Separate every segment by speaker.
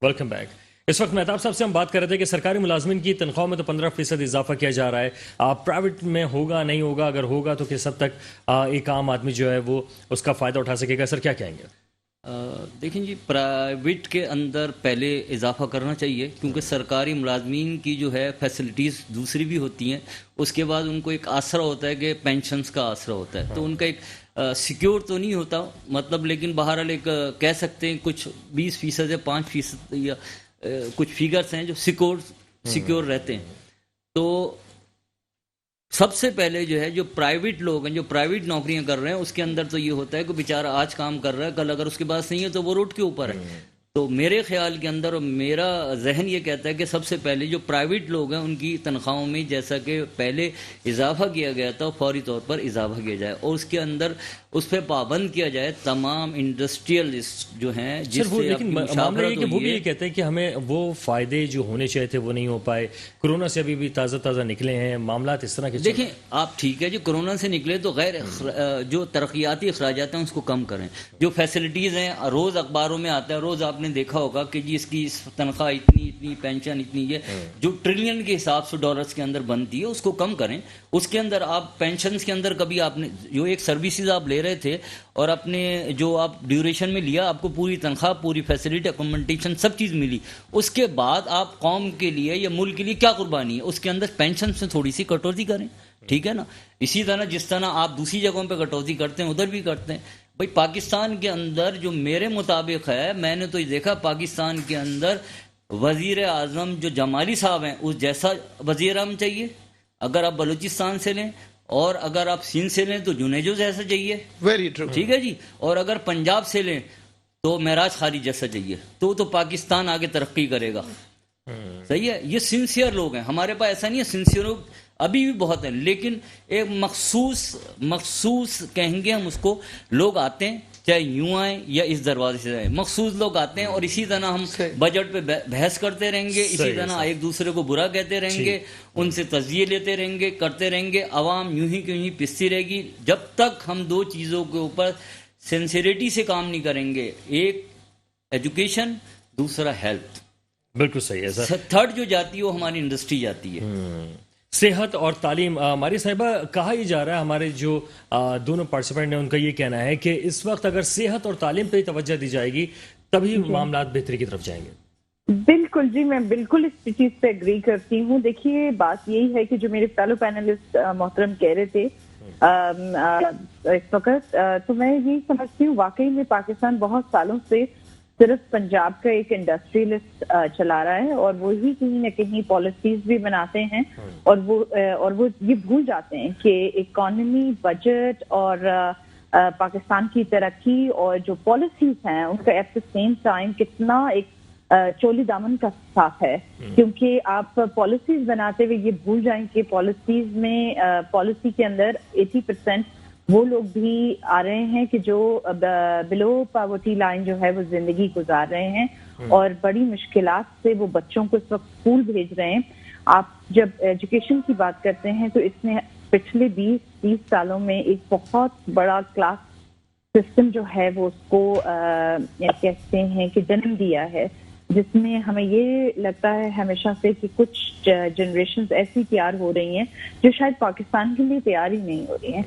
Speaker 1: Welcome back. इस वक्त मेहताब साहब से हम बात कर रहे थे कि सरकारी मुलाजमिन की तनख्वाह में तो 15% इजाफा किया जा रहा है। प्राइवेट में होगा नहीं होगा, अगर होगा तो किस हद तक एक आम आदमी जो है वो उसका फ़ायदा उठा सकेगा? सर क्या कहेंगे?
Speaker 2: देखें जी, प्राइवेट के अंदर पहले इजाफा करना चाहिए, क्योंकि सरकारी मुलाजमीन की जो है फैसिलिटीज़ दूसरी भी होती हैं। उसके बाद उनको एक आसरा होता है कि पेंशन्स का आसरा होता है, तो उनका एक सिक्योर तो नहीं होता मतलब, लेकिन बहरहाल एक कह सकते हैं कुछ 20% या 5% या कुछ फिगर्स हैं जो सिक्योर रहते हैं। तो सबसे पहले जो है जो प्राइवेट लोग हैं, जो प्राइवेट नौकरियां कर रहे हैं, उसके अंदर तो ये होता है कि बेचारा आज काम कर रहा है, कल अगर उसके पास नहीं है तो वो रोड के ऊपर है। तो मेरे ख्याल के अंदर और मेरा जहन ये कहता है कि सबसे पहले जो प्राइवेट लोग हैं उनकी तनख्वाहों में जैसा कि पहले इजाफा किया गया था फौरी तौर पर इजाफा किया जाए, और उसके अंदर उस पर पाबंद किया जाए तमाम इंडस्ट्रियलिस्ट जो हैं जिससे
Speaker 1: लेकिन मामला ये कि वो भी ये कहते हैं कि हमें वो फ़ायदे जो होने चाहिए थे वो नहीं हो पाए। कोरोना से अभी भी ताज़ा निकले हैं मामला इस तरह के।
Speaker 2: देखें आप, ठीक है जी, कोरोना से निकले तो गैर जो तरक्याती अखराजात हैं उसको कम करें। जो फैसिलिटीज़ हैं रोज़ अखबारों में आता है, रोज़ आपने देखा होगा कि जी इसकी तनख्वाह इतनी पेंशन इतनी है, जो ट्रिलियन के हिसाब से डॉलर्स के अंदर बनती है उसको कम करें। उसके अंदर आप पेंशन के अंदर कभी आपने जो एक सर्विसेज आप ले रहे थे और अपने जो आप ड्यूरेशन में लिया, आपको पूरी तनख्वाह, पूरी फैसिलिटी, अकोमोडेशन सब चीज़ मिली, उसके बाद आप कौम के लिए या मुल्क के लिए क्या कुर्बानी है, उसके अंदर पेंशन से थोड़ी सी कटौती करें, ठीक है ना। इसी तरह जिस तरह आप दूसरी जगहों पर कटौती करते हैं उधर भी करते हैं। भाई पाकिस्तान के अंदर जो मेरे मुताबिक है, मैंने तो ये देखा पाकिस्तान के अंदर वजीर आजम जो जमाली साहब हैं उस जैसा वजीर आजम चाहिए अगर आप बलूचिस्तान से लें, और अगर आप सिंध से लें तो जुनेजो जैसा चाहिए, वेरी ट्रू, ठीक है जी, और अगर पंजाब से लें तो महराज खारी जैसा चाहिए, तो पाकिस्तान आगे तरक्की करेगा। सही है, ये सिंसियर लोग हैं, हमारे पास ऐसा नहीं है, सिंसियर लोग अभी भी बहुत हैं, लेकिन एक मखसूस कहेंगे हम उसको, लोग आते हैं चाहे यूं आए या इस दरवाजे से आए, मखसूस लोग आते हैं, और इसी तरह हम बजट पे बहस करते रहेंगे, इसी तरह एक दूसरे को बुरा कहते रहेंगे, उनसे तज़किये लेते रहेंगे, करते रहेंगे, अवाम यूं ही पिसती रहेगी जब तक हम दो चीज़ों के ऊपर सिंसियरिटी से काम नहीं करेंगे, एक एजुकेशन, दूसरा हेल्थ।
Speaker 1: बिल्कुल सही है सर।
Speaker 2: थर्ड जो जाती है वो हमारी इंडस्ट्री जाती है।
Speaker 1: सेहत और तालीम। हमारी साहिबा, कहा ही जा रहा है, हमारे जो दोनों पार्टिसिपेंट ने उनका ये कहना है कि इस वक्त अगर सेहत और तालीम पे तवज्जो दी जाएगी तभी मामला बेहतरी की तरफ जाएंगे।
Speaker 3: बिल्कुल जी, मैं बिल्कुल इस चीज पे एग्री करती हूँ। देखिए बात यही है कि जो मेरे फेलो पैनलिस्ट मोहतरम कह रहे थे इस वक्त, तो मैं यही समझती हूँ वाकई में पाकिस्तान बहुत सालों से सिर्फ पंजाब का एक इंडस्ट्रियलिस्ट चला रहा है, और वो ही कहीं ना कहीं पॉलिसीज भी बनाते हैं, और वो ये भूल जाते हैं कि इकोनॉमी, बजट और पाकिस्तान की तरक्की और जो पॉलिसीज हैं उनका एट द सेम टाइम कितना एक चोली दामन का साथ है। क्योंकि आप पॉलिसीज बनाते हुए ये भूल जाएं कि पॉलिसीज में पॉलिसी के अंदर 80% वो लोग भी आ रहे हैं कि जो बिलो पॉवर्टी लाइन जो है वो जिंदगी गुजार रहे हैं, और बड़ी मुश्किलात से वो बच्चों को इस वक्त स्कूल भेज रहे हैं। आप जब एजुकेशन की बात करते हैं तो इसने पिछले 20-30 सालों में एक बहुत बड़ा क्लास सिस्टम जो है वो उसको कहते हैं कि जन्म दिया है, जिसमें हमें ये लगता है हमेशा से कि कुछ जनरेशंस ऐसी तैयार हो रही हैं जो शायद पाकिस्तान के लिए तैयार ही नहीं हो रही हैं।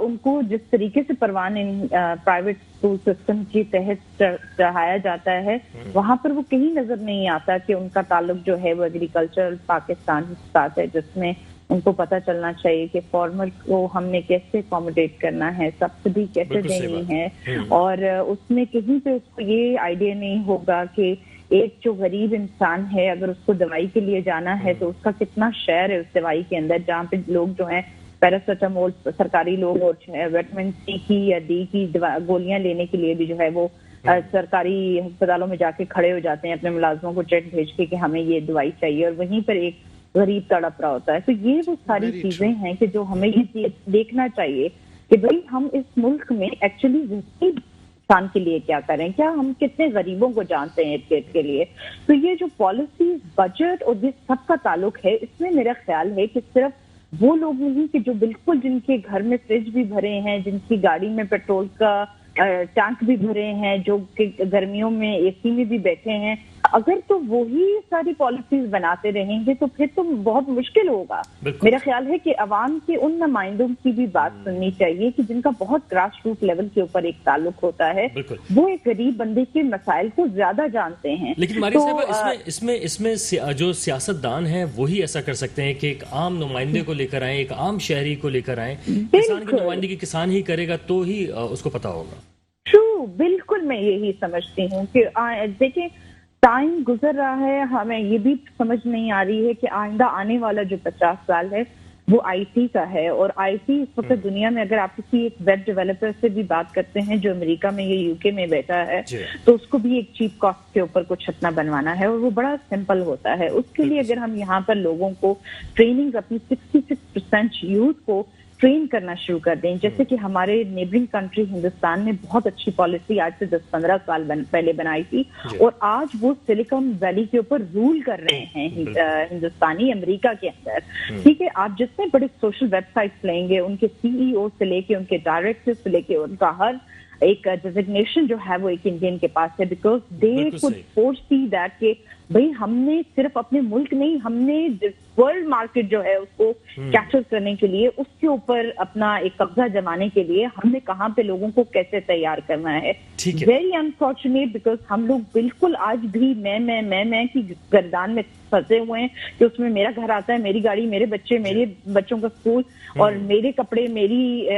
Speaker 3: उनको जिस तरीके से परवान इन प्राइवेट स्कूल सिस्टम के तहत चढ़ाया जाता है, वहां पर वो कहीं नजर नहीं आता कि उनका ताल्लुक जो है वो एग्रीकल्चर पाकिस्तान के साथ है, जिसमें उनको पता चलना चाहिए कि फार्मर को हमने कैसे अकोमोडेट करना है, सब्सिडी कैसे देनी है, और उसमें कहीं पे उसको ये आइडिया नहीं होगा कि एक जो गरीब इंसान है अगर उसको दवाई के लिए जाना है तो उसका कितना शेयर है उस दवाई के अंदर, जहाँ पे लोग जो है पैरासिटामोल, सरकारी लोग, और विटामिन सी की या डी की गोलियां लेने के लिए भी जो है वो सरकारी अस्पतालों में जाके खड़े हो जाते हैं अपने मुलाजमों को चेक भेज के कि हमें ये दवाई चाहिए, और वहीं पर एक गरीब तड़प रहा होता है। तो ये वो सारी चीजें हैं कि जो हमें ये देखना चाहिए कि भाई हम इस मुल्क में एक्चुअली इंसान के लिए क्या करें, क्या हम कितने गरीबों को जानते हैं इर्द के लिए। तो ये जो पॉलिसीज, बजट और जिस सबका ताल्लुक है, इसमें मेरा ख्याल है कि सिर्फ वो लोग नहीं कि जो बिल्कुल जिनके घर में फ्रिज भी भरे हैं, जिनकी गाड़ी में पेट्रोल का टैंक भी भरे हैं, जो कि गर्मियों में एसी में भी बैठे हैं, अगर तो वही सारी पॉलिसीज बनाते रहेंगे तो फिर तो बहुत मुश्किल होगा। मेरा ख्याल है कि अवाम के उन नुमाइंदों की भी बात सुननी चाहिए कि जिनका बहुत ग्रास रूट लेवल के ऊपर एक ताल्लुक होता है, वो एक गरीब बंदे के मसाइल को ज्यादा जानते हैं।
Speaker 1: लेकिन मारिया साहबा, इसमें जो सियासतदान हैं वही ऐसा कर सकते हैं कि एक आम नुमाइंदे को लेकर आए, एक आम शहरी को लेकर आए। किसान की नुमाइंदगी किसान ही करेगा तो ही उसको पता होगा।
Speaker 3: ट्रू, बिल्कुल मैं यही समझती हूँ कि देखिए टाइम गुजर रहा है, हमें ये भी समझ नहीं आ रही है कि आइंदा आने वाला जो 50 साल है वो आईटी का है। और आईटी इस वक्त दुनिया में, अगर आप किसी एक वेब डेवलपर से भी बात करते हैं जो अमेरिका में या यूके में बैठा है, तो उसको भी एक चीप कॉस्ट के ऊपर कुछ अपना बनवाना है और वो बड़ा सिंपल होता है। उसके लिए अगर हम यहाँ पर लोगों को ट्रेनिंग, अपनी 66% यूथ को ट्रेन करना शुरू कर दें, जैसे कि हमारे नेबरिंग कंट्री हिंदुस्तान ने बहुत अच्छी पॉलिसी आज से 10-15 साल पहले बनाई थी और आज वो सिलिकॉन वैली के ऊपर रूल कर रहे हैं हिंदुस्तानी अमेरिका के अंदर। ठीक है, आप जितने बड़े सोशल वेबसाइट्स लेंगे, उनके सीईओ से लेके उनके डायरेक्टर से लेके उनका हर एक डेजिग्नेशन जो है वो एक इंडियन के पास है, because they could foresee that कि भाई हमने सिर्फ अपने मुल्क नहीं, हमने वर्ल्ड मार्केट जो है उसको कैप्चर करने के लिए, उसके ऊपर अपना एक कब्जा जमाने के लिए हमने कहाँ पे लोगों को कैसे तैयार करना है। वेरी अनफॉर्चुनेट, बिकॉज हम लोग बिल्कुल आज भी मैं की गर्दान में फंसे हुए हैं कि उसमें मेरा घर आता है, मेरी गाड़ी, मेरे बच्चे, मेरे बच्चों का स्कूल और मेरे कपड़े, मेरी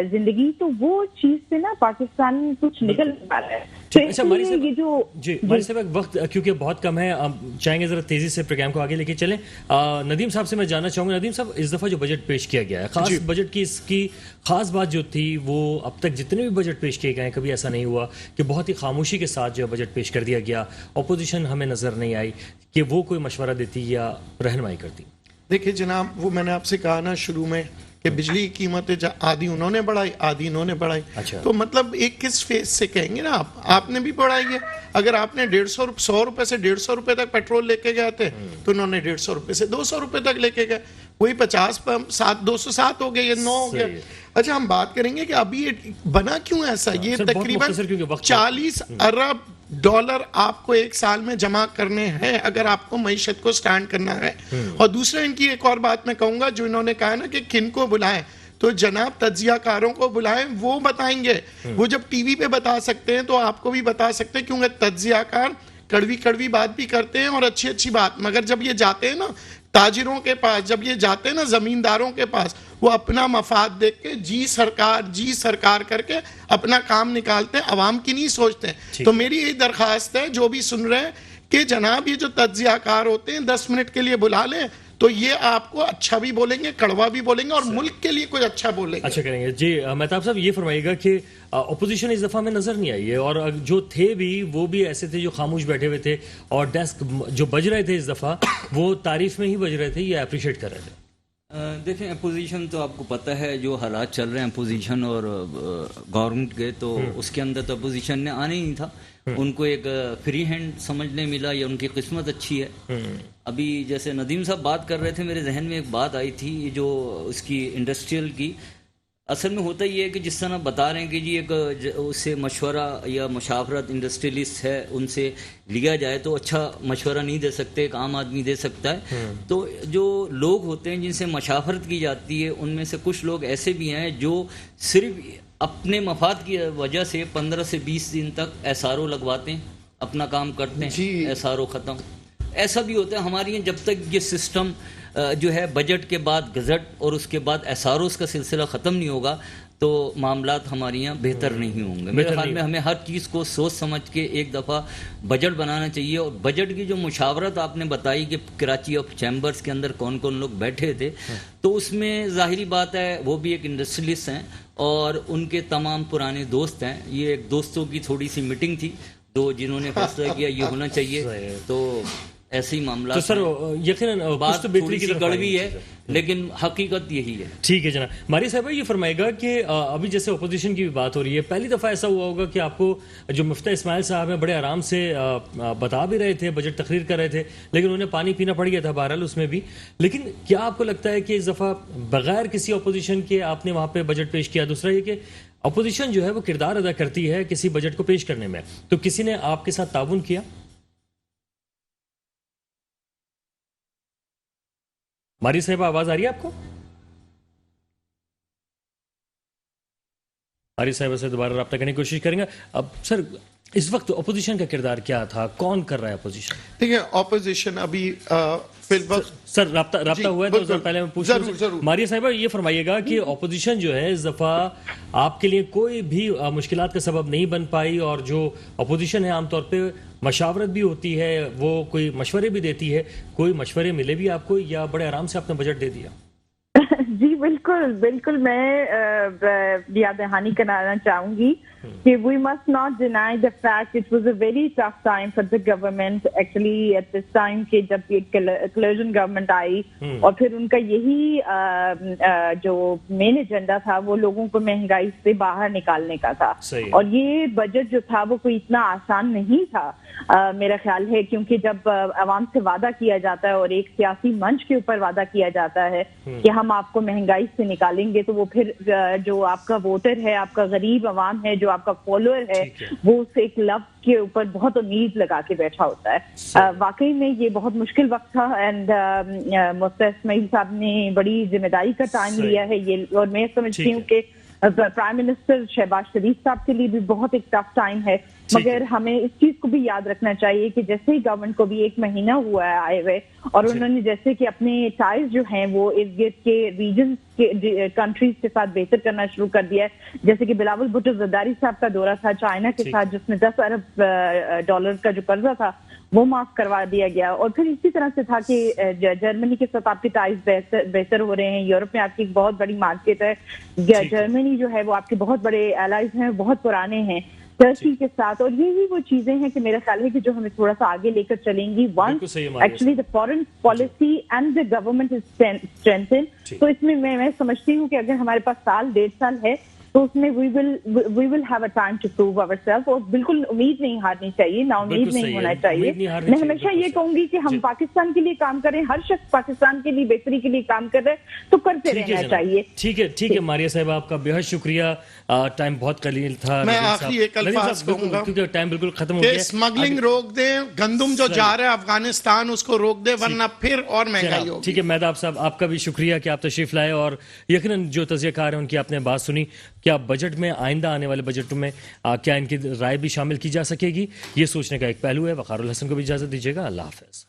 Speaker 3: जिंदगी। तो वो चीज से ना पाकिस्तान कुछ निकल पा रहा है। तो
Speaker 1: अच्छा ये जो हमारे साहब वक्त क्योंकि बहुत कम है, अब चाहेंगे जरा तेजी से प्रोग्राम को आगे लेके चलें। नदीम साहब से मैं जानना चाहूंगा, नदीम साहब इस दफा जो बजट पेश किया गया है, खास बजट की इसकी खास बात जो थी वो अब तक जितने भी बजट पेश किए गए कभी ऐसा नहीं हुआ कि बहुत ही खामोशी के साथ जो बजट पेश कर दिया गया, अपोजिशन हमें नजर नहीं आई कि वो कोई मशवरा देती या रहनुमाई करती।
Speaker 4: देखिए जनाब, वो मैंने आपसे कहा ना शुरू में कि बिजली की कीमतें आधी उन्होंने बढ़ाई, आधी इन्होंने बढ़ाई।
Speaker 1: अच्छा।
Speaker 4: तो मतलब एक किस फेस से कहेंगे ना, आपने भी बढ़ाई है। अगर आपने 100 रुपए से 150 रुपए तक पेट्रोल लेके गए थे तो इन्होंने 150 रुपए से 200 रुपए तक लेके गए। वही 50 पर 207 हो गए, ये 9 हो गया। अच्छा, हम बात करेंगे कि अभी ये बना क्यों ऐसा। ये तकरीबन 40 अरब डॉलर आपको एक साल में जमा करने हैं अगर आपको मईशत को स्टैंड करना है। और दूसरा, इनकी एक और बात मैं कहूंगा, जो इन्होंने कहा ना कि किन को बुलाएं, तो जनाब तज्जियाकारों को बुलाएं, वो बताएंगे। वो जब टीवी पे बता सकते हैं तो आपको भी बता सकते हैं, क्योंकि तज्जियाकार कड़वी कड़वी बात भी करते हैं और अच्छी अच्छी बात। मगर जब ये जाते हैं ना ताजिरों के पास, जब ये जाते हैं ना जमींदारों के पास, वो अपना मफाद देख के जी सरकार करके अपना काम निकालते हैं, अवाम की नहीं सोचते। तो मेरी यही दरखास्त है जो भी सुन रहे हैं कि जनाब ये जो तज्जियाकार होते हैं 10 मिनट के लिए बुला लें तो ये आपको अच्छा भी बोलेंगे, कड़वा भी बोलेंगे और मुल्क के लिए कुछ अच्छा बोलेंगे।
Speaker 1: अच्छा करेंगे जी। मेहताब साहब ये फरमाइएगा कि अपोजिशन इस दफा में नजर नहीं आई है और जो थे भी वो भी ऐसे थे जो खामोश बैठे हुए थे और डेस्क जो बज रहे थे इस दफा वो तारीफ में ही बज रहे थे या अप्रिशिएट कर रहे थे।
Speaker 2: देखें, अपोजिशन तो आपको पता है जो हालात चल रहे हैं अपोजिशन और गवर्नमेंट के, तो उसके अंदर तो अपोजिशन ने आने ही नहीं था। उनको एक फ्री हैंड समझने मिला या उनकी किस्मत अच्छी है। अभी जैसे नदीम साहब बात कर रहे थे, मेरे जहन में एक बात आई थी जो उसकी इंडस्ट्रियल की। असल में होता ही है कि जिस तरह बता रहे हैं कि जी एक उससे मशवरा या मशावरत इंडस्ट्रियलिस्ट है उनसे लिया जाए तो अच्छा मशवरा नहीं दे सकते, एक आम आदमी दे सकता है। तो जो लोग होते हैं जिनसे मशावरत की जाती है उनमें से कुछ लोग ऐसे भी हैं जो सिर्फ अपने मफाद की वजह से 15 से 20 दिन तक एसआरओ लगवाते हैं, अपना काम करते हैं, एसआरओ ख़त्म। ऐसा भी होता है हमारे यहाँ, जब तक ये सिस्टम जो है बजट के बाद गजट और उसके बाद एसआरओस का सिलसिला ख़त्म नहीं होगा तो मामलात हमारे यहाँ बेहतर नहीं होंगे। मेरे ख्याल में हमें हर चीज़ को सोच समझ के एक दफ़ा बजट बनाना चाहिए। और बजट की जो मुशावरत आपने बताई कि कराची ऑफ चैम्बर्स के अंदर कौन कौन लोग बैठे थे, तो उसमें ज़ाहिरी बात है वो भी एक इंडस्ट्रियलिस्ट हैं और उनके तमाम पुराने दोस्त हैं। ये एक दोस्तों की थोड़ी सी मीटिंग थी तो जिन्होंने फैसला किया ये होना चाहिए, तो ऐसे ही मामला।
Speaker 1: तो सर यकीनन
Speaker 2: बात तो थोड़ी सी कड़वी है लेकिन हकीकत यही है।
Speaker 1: ठीक है जनाब। मारिया साहब ये फरमाएगा कि अभी जैसे अपोजिशन की भी बात हो रही है, पहली दफ़ा ऐसा हुआ होगा कि आपको जो मुफ्ती इस्माइल साहब हैं बड़े आराम से बता भी रहे थे, बजट तकरीर कर रहे थे, लेकिन उन्हें पानी पीना पड़ गया था बहरहाल उसमें भी। लेकिन क्या आपको लगता है कि इस दफ़ा बगैर किसी अपोजिशन के आपने वहाँ पे बजट पेश किया? दूसरा ये कि اپوزیشن جو ہے وہ کردار ادا کرتی ہے کسی بجٹ کو پیش کرنے میں، تو کسی نے آپ کے ساتھ تعاون کیا؟ ماری صاحبہ آواز آ رہی ہے آپ کو؟ ماری صاحبہ سے دوبارہ رابطہ کرنے کی کوشش کریں گے. اب سر اس وقت اپوزیشن کا کردار کیا تھا؟ کون کر رہا ہے اپوزیشن؟
Speaker 4: دیکھیں اپوزیشن ابھی فی الوقت
Speaker 1: سر رابطہ ہوا ہے تو سر پہلے میں پوچھوں
Speaker 4: ضرور.
Speaker 1: ماریہ صاحبہ یہ فرمائیے گا کہ اپوزیشن جو ہے اس دفعہ آپ کے لیے کوئی بھی مشکلات کا سبب نہیں بن پائی، اور جو اپوزیشن ہے عام طور پہ مشاورت بھی ہوتی ہے، وہ کوئی مشورے بھی دیتی ہے، کوئی مشورے ملے بھی آپ کو یا بڑے آرام سے آپ نے بجٹ دے دیا؟
Speaker 3: جی بالکل میں یاد دہانی کرانا چاہوں گی کہ we must not deny the fact it was a very tough time for the government actually at this time کہ جب کلرجن گورنمنٹ آئی اور پھر ان کا یہی جو مین ایجنڈا تھا وہ لوگوں کو مہنگائی سے باہر نکالنے کا تھا. اور یہ بجٹ جو تھا وہ کوئی اتنا آسان نہیں تھا میرا خیال ہے، کیونکہ جب عوام سے وعدہ کیا جاتا ہے اور ایک سیاسی منچ کے اوپر وعدہ کیا جاتا ہے کہ ہم آپ کو مہنگائی سے نکالیں گے، تو وہ پھر جو آپ کا ووٹر ہے، آپ کا غریب عوام ہے، جو آپ کا فالوور ہے، وہ اس ایک لفظ کے اوپر بہت امید لگا کے بیٹھا ہوتا ہے. واقعی میں یہ بہت مشکل وقت تھا، اینڈ مفتی اسماعیل صاحب نے بڑی ذمہ داری کا ٹائم لیا ہے یہ، اور میں سمجھتی ہوں کہ پرائم منسٹر شہباز شریف صاحب کے لیے بھی بہت ایک ٹف ٹائم ہے. مگر ہمیں اس چیز کو بھی یاد رکھنا چاہیے کہ جیسے ہی گورنمنٹ کو بھی 1 مہینہ ہوا ہے آئے ہوئے، اور انہوں نے جیسے کہ اپنے ٹائز جو ہیں وہ ارد گرد کے ریجنز کے کنٹریز کے ساتھ بہتر کرنا شروع کر دیا ہے، جیسے کہ بلاول بھٹو زرداری صاحب کا دورہ تھا چائنا کے ساتھ، جس میں $10 ارب کا جو قرضہ تھا وہ معاف کروا دیا گیا. اور پھر اسی طرح سے تھا کہ جرمنی کے ساتھ آپ کے ٹائز بہتر ہو رہے ہیں. یورپ میں آپ کی ایک بہت بڑی مارکیٹ ہے، جرمنی جو ہے وہ آپ کے بہت بڑے الائز ہیں، بہت پرانے ہیں ترکی کے ساتھ. اور یہی وہ چیزیں ہیں کہ میرا خیال ہے کہ جو ہمیں تھوڑا سا آگے لے کر چلیں گی. Once actually the foreign policy and the government is strengthened, تو اس میں میں سمجھتی ہوں کہ اگر ہمارے پاس 1.5 سال ہے تو اس میں we will have a time to prove our self. اور بالکل امید نہیں ہارنی چاہیے، نا امید نہیں ہونا چاہیے. میں ہمیشہ یہ کہوں گی کہ ہم پاکستان کے لیے کام کریں، ہر شخص پاکستان کے لیے بہتری کے لیے کام کر رہے تو کرتے رہنا چاہیے.
Speaker 1: ٹھیک ہے ماریہ صاحب، آپ کا بہت شکریہ. ٹائم بہت قلیل تھا.
Speaker 4: میں آخری ایک الفاظ کہوں گا
Speaker 1: کیونکہ ٹائم بالکل ختم ہو گیا ہے.
Speaker 4: اسمگلنگ روک دیں، گندم جو جا رہا ہے افغانستان اس کو روک دیں، ورنہ پھر اور مہنگائی ہوگی.
Speaker 1: ٹھیک ہے مہتاب صاحب، آپ کا بھی شکریہ کہ آپ تشریف لائے، اور یقیناً جو تجزیہ کار ہیں ان کی آپ نے بات سنی. کیا بجٹ میں آئندہ آنے والے بجٹوں میں کیا ان کی رائے بھی شامل کی جا سکے گی، یہ سوچنے کا ایک پہلو ہے. وقار الحسن کو بھی اجازت دیجیے گا. اللہ حافظ.